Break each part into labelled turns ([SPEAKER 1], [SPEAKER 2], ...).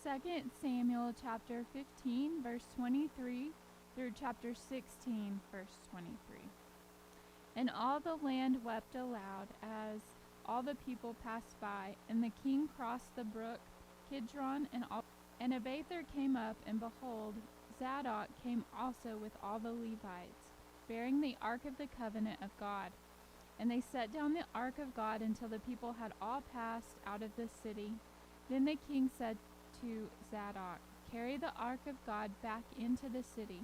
[SPEAKER 1] 2 Samuel chapter 15, verse 23 through chapter 16, verse 23. And all the land wept aloud as all the people passed by, and the king crossed the brook Kidron, and Abiathar came up, and behold, Zadok came also with all the Levites, bearing the ark of the covenant of God. And they set down the ark of God until the people had all passed out of the city. Then the king said to Zadok, "Carry the ark of God back into the city.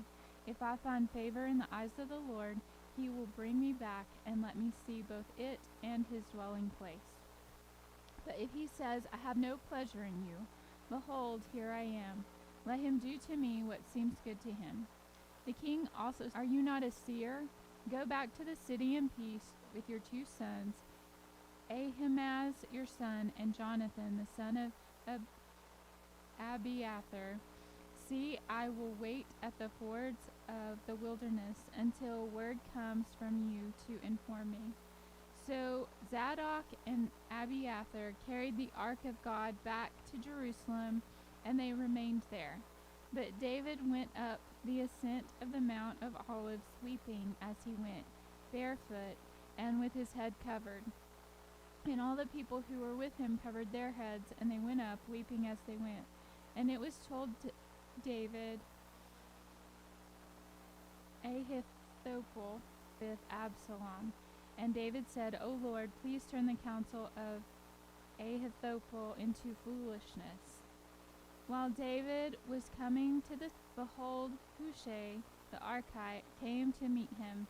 [SPEAKER 1] If I find favor in the eyes of the Lord, he will bring me back and let me see both it and his dwelling place. But if he says, I have no pleasure in you, behold, here I am. Let him do to me what seems good to him." The king also said, "Are you not a seer? Go back to the city in peace with your 2 sons, Ahimaaz your son, and Jonathan the son of Abiathar. See, I will wait at the fords of the wilderness until word comes from you to inform me." So Zadok and Abiathar carried the ark of God back to Jerusalem, and they remained there. But David went up the ascent of the Mount of Olives, weeping as he went, barefoot and with his head covered. And all the people who were with him covered their heads, and they went up, weeping as they went. And it was told to David, Ahithophel with Absalom. And David said, "O Lord, please turn the counsel of Ahithophel into foolishness." While David was coming to the behold, Hushai the Archite came to meet him,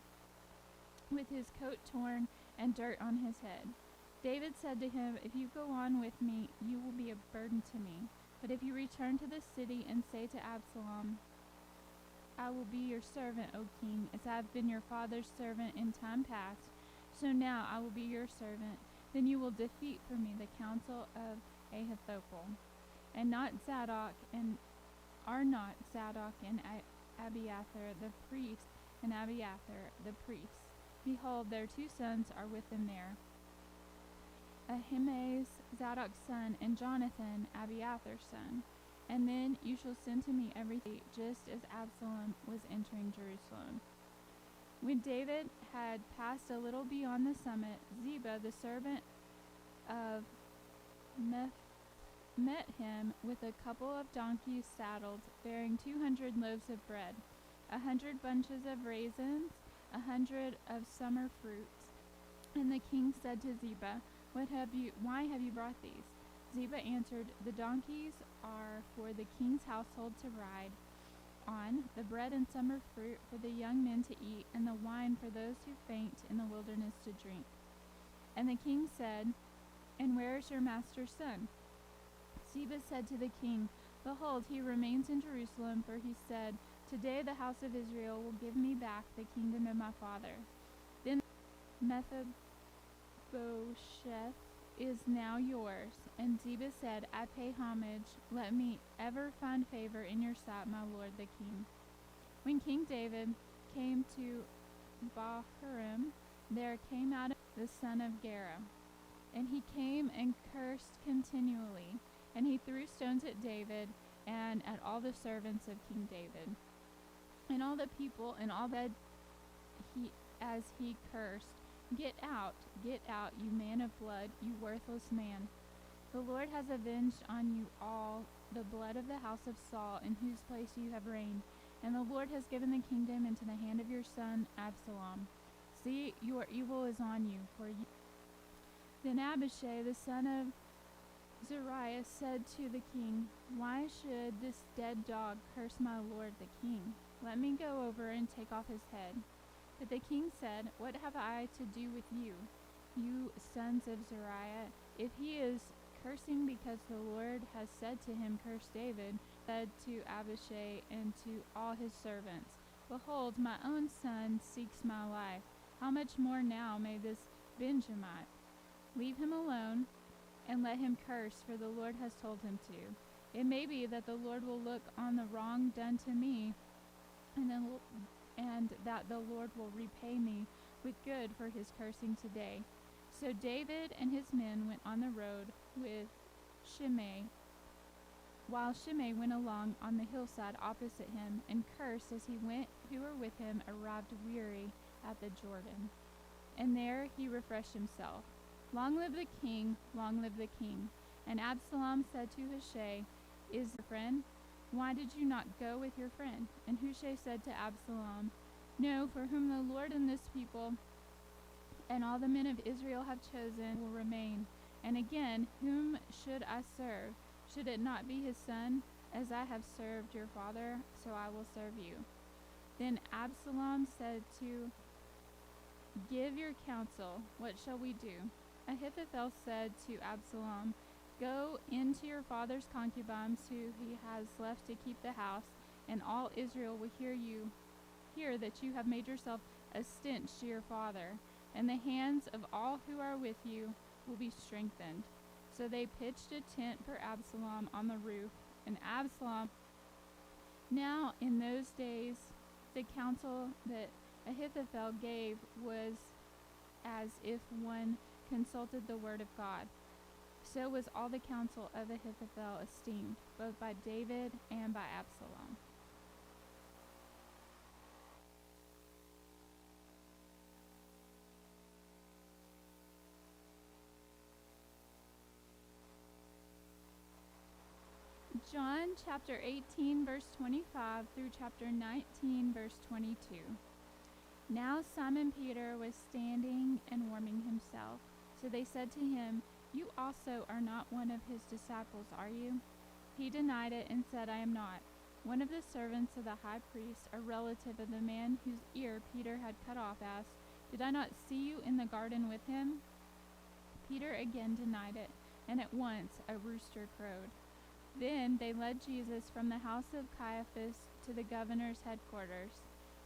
[SPEAKER 1] with his coat torn and dirt on his head. David said to him, "If you go on with me, you will be a burden to me. But if you return to the city and say to Absalom, I will be your servant, O king, as I have been your father's servant in time past, so now I will be your servant, then you will defeat for me the counsel of Ahithophel, and not Zadok and Abiathar the priest and Abiathar the priest. Behold, their 2 sons are with them there, Ahimaaz, Zadok's son, and Jonathan, Abiathar's son. And then you shall send to me everything, just as Absalom was entering Jerusalem." When David had passed a little beyond the summit, Ziba, the servant of met him with a couple of donkeys saddled, bearing 200 loaves of bread, 100 bunches of raisins, 100 of summer fruits. And the king said to Ziba, "Why have you brought these?" Ziba answered, "The donkeys are for the king's household to ride on, the bread and summer fruit for the young men to eat, and the wine for those who faint in the wilderness to drink." And the king said, "And where is your master's son?" Ziba said to the king, "Behold, he remains in Jerusalem, for he said, Today the house of Israel will give me back the kingdom of my father." Then Mephibosheth is now yours. And Ziba said, "I pay homage. Let me ever find favor in your sight, my lord the king." When King David came to Bahurim, there came out the son of Gera, and he came and cursed continually, and he threw stones at David and at all the servants of King David. And all the people and all that as he cursed, get out, you man of blood, you worthless man. The Lord has avenged on you all the blood of the house of Saul, in whose place you have reigned, and the Lord has given the kingdom into the hand of your son Absalom. See, your evil is on you, for you." Then Abishai, the son of Zeruiah, said to the king, "Why should this dead dog curse my lord the king? Let me go over and take off his head." But the king said, "What have I to do with you, you sons of Zeruiah? If he is cursing because the Lord has said to him, Curse David," said to Abishai and to all his servants, "Behold, my own son seeks my life. How much more now may this Benjamite? Leave him alone and let him curse, for the Lord has told him to. It may be that the Lord will look on the wrong done to me, and that the Lord will repay me with good for his cursing today." So David and his men went on the road with Shimei, while Shimei went along on the hillside opposite him, and cursed as he went. Who were with him arrived weary at the Jordan, and there he refreshed himself. Long live the king, long live the king. And Absalom said to Hushai, Is your friend? Why did you not go with your friend? And Hushai said to Absalom, No, for whom the Lord and this people and all the men of Israel have chosen will remain. And again, whom should I serve? Should it not be his son? As I have served your father, so I will serve you. Then Absalom said to, Give your counsel, what shall we do? Ahithophel said to Absalom, Go into your father's concubines who he has left to keep the house, and all Israel will hear that you have made yourself a stench to your father, and the hands of all who are with you will be strengthened. So they pitched a tent for Absalom on the roof, and Absalom. Now in those days the counsel that Ahithophel gave was as if one consulted the word of God. So was all the counsel of Ahithophel esteemed, both by David and by Absalom. John chapter 18 verse 25 through chapter 19 verse 22. Now Simon Peter was standing and warming himself. So they said to him, You also are not one of his disciples, are you? He denied it and said, I am not. One of the servants of the high priest, a relative of the man whose ear Peter had cut off, asked, Did I not see you in the garden with him? Peter again denied it, and at once a rooster crowed. Then they led Jesus from the house of Caiaphas to the governor's headquarters.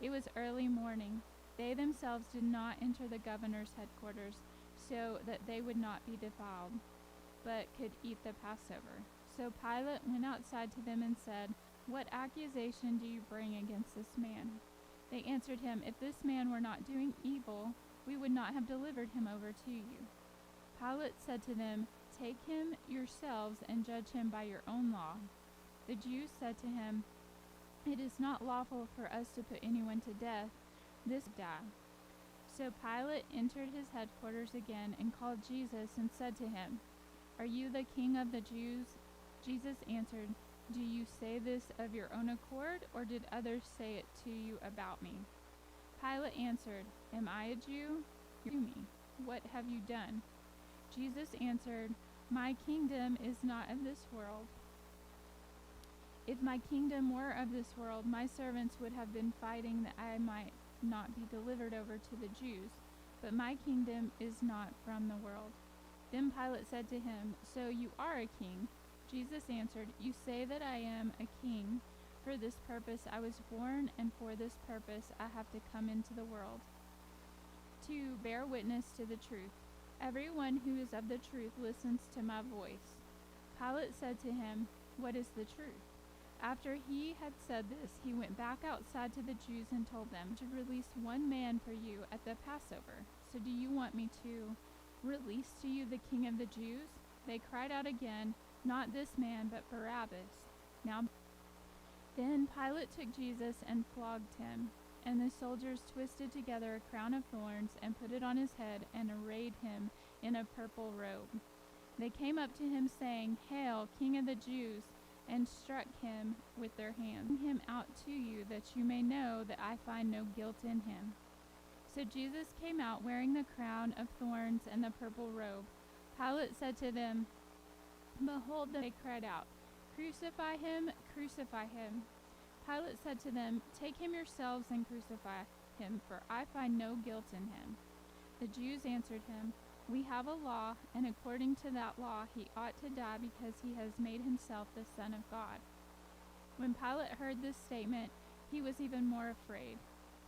[SPEAKER 1] It was early morning. They themselves did not enter the governor's headquarters, so that they would not be defiled, but could eat the Passover. So Pilate went outside to them and said, What accusation do you bring against this man? They answered him, If this man were not doing evil, we would not have delivered him over to you. Pilate said to them, Take him yourselves and judge him by your own law. The Jews said to him, It is not lawful for us to put anyone to death. This die. So Pilate entered his headquarters again and called Jesus and said to him, Are you the king of the Jews? Jesus answered, Do you say this of your own accord, or did others say it to you about me? Pilate answered, Am I a Jew? You me. What have you done? Jesus answered, My kingdom is not of this world. If my kingdom were of this world, my servants would have been fighting that I might not be delivered over to the Jews, but my kingdom is not from the world. Then Pilate said to him, So you are a king? Jesus answered, You say that I am a king. For this purpose I was born, and for this purpose I have to come into the world, to bear witness to the truth. Everyone who is of the truth listens to my voice. Pilate said to him, What is the truth? After he had said this, he went back outside to the Jews and told them, To release one man for you at the Passover. So do you want me to release to you the king of the Jews? They cried out again, Not this man, but Barabbas. Then Pilate took Jesus and flogged him, and the soldiers twisted together a crown of thorns and put it on his head and arrayed him in a purple robe. They came up to him saying, Hail, King of the Jews! And struck him with their hands. Bring him out to you, that you may know that I find no guilt in him. So Jesus came out wearing the crown of thorns and the purple robe. Pilate said to them, Behold, they cried out, Crucify him, crucify him. Pilate said to them, Take him yourselves and crucify him, for I find no guilt in him. The Jews answered him, We have a law, and according to that law he ought to die because he has made himself the Son of God. When Pilate heard this statement, he was even more afraid.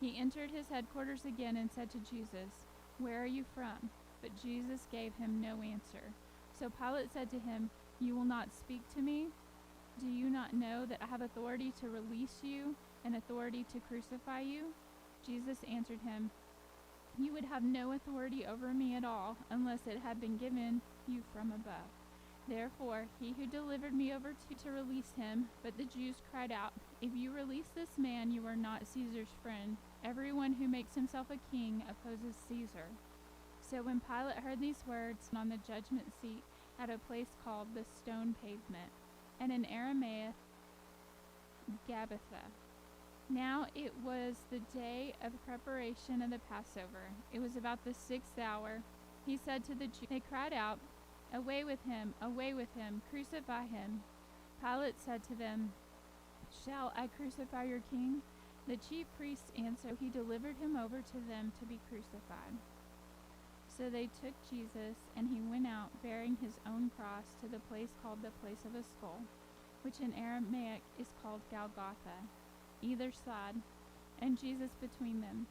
[SPEAKER 1] He entered his headquarters again and said to Jesus, Where are you from? But Jesus gave him no answer. So Pilate said to him, You will not speak to me? Do you not know that I have authority to release you and authority to crucify you? Jesus answered him, You would have no authority over me at all unless it had been given you from above. Therefore he who delivered me over to release him. But the Jews cried out, If you release this man, you are not Caesar's friend. Everyone who makes himself a king opposes Caesar. So when Pilate heard these words, on the judgment seat at a place called the Stone Pavement, and in Aramaic, Gabbatha. Now it was the day of preparation of the Passover. It was about the 6th hour. He said to the Jews, they cried out, Away with him, crucify him. Pilate said to them, Shall I crucify your king? The chief priests answered, He delivered him over to them to be crucified. So they took Jesus, and he went out, bearing his own cross, to the place called the place of a skull, which in Aramaic is called Golgotha, either side, and Jesus between them.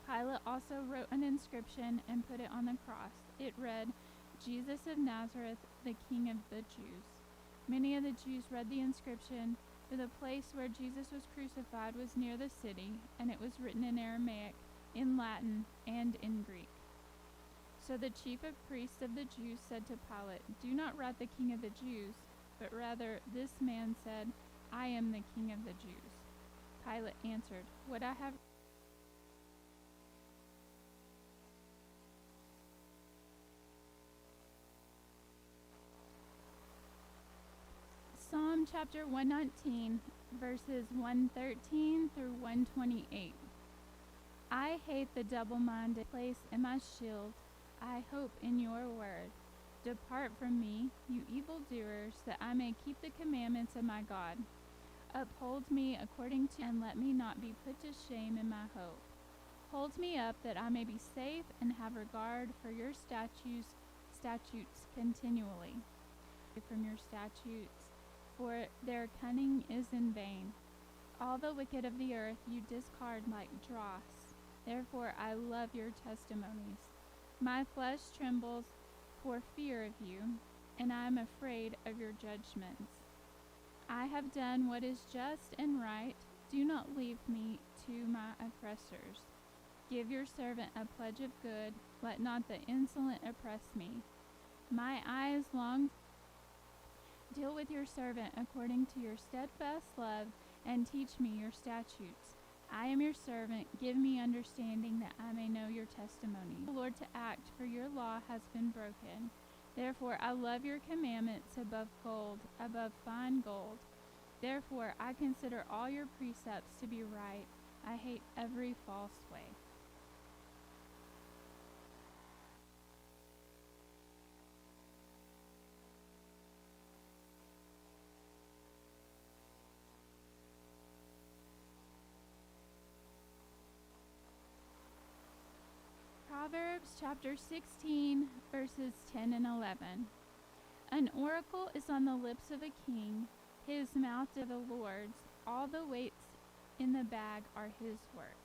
[SPEAKER 1] Pilate also wrote an inscription and put it on the cross. It read, Jesus of Nazareth, the King of the Jews. Many of the Jews read the inscription, for the place where Jesus was crucified was near the city, and it was written in Aramaic, in Latin, and in Greek. So the chief of priests of the Jews said to Pilate, Do not write the King of the Jews, but rather this man said, I am the King of the Jews. Pilate answered, What I have Psalm chapter 119, verses 113 through 128. I hate the double-minded. Place in my shield. I hope in your word. Depart from me, you evildoers, that I may keep the commandments of my God. Uphold me according to, and let me not be put to shame in my hope. Hold me up, that I may be safe and have regard for your statutes continually. From your statutes, for their cunning is in vain. All the wicked of the earth you discard like dross. Therefore I love your testimonies. My flesh trembles for fear of you, and I am afraid of your judgments. I have done what is just and right. Do not leave me to my oppressors. Give your servant a pledge of good. Let not the insolent oppress me. My eyes long. Deal with your servant according to your steadfast love, and teach me your statutes. I am your servant. Give me understanding, that I may know your testimony. Lord, to act, for your law has been broken. Therefore I love your commandments above gold, above fine gold. Therefore I consider all your precepts to be right. I hate every false way. Proverbs chapter 16, verses 10 and 11. An oracle is on the lips of a king, his mouth to the Lord's. All the weights in the bag are his work.